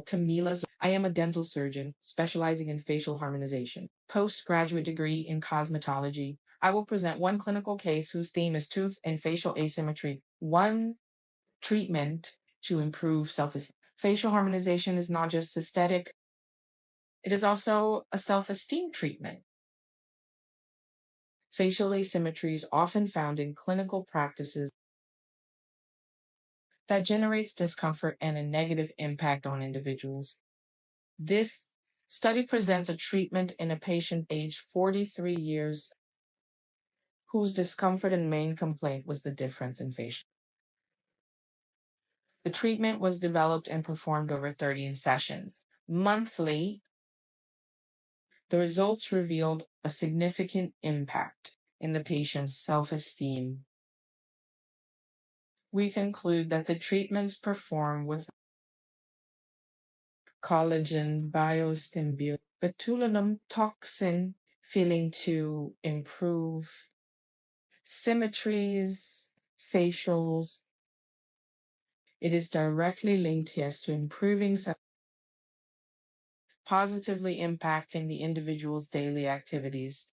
Camila. I am a dental surgeon specializing in facial harmonization. Postgraduate degree in cosmetology. I will present one clinical case whose theme is tooth and facial asymmetry. One treatment to improve self-esteem. Facial harmonization is not just aesthetic, it is also a self-esteem treatment. Facial asymmetry is often found in clinical practices that generates discomfort and a negative impact on individuals. This study presents a treatment in a patient aged 43 years whose discomfort and main complaint was the difference in facial. The treatment was developed and performed over 30 sessions. Monthly, the results revealed a significant impact in the patient's self-esteem. We conclude that the treatments performed with Collagen Bioestimulators, botulinum toxin filling to improve symmetries, facials. It is directly linked, yes, to improving, positively impacting the individual's daily activities.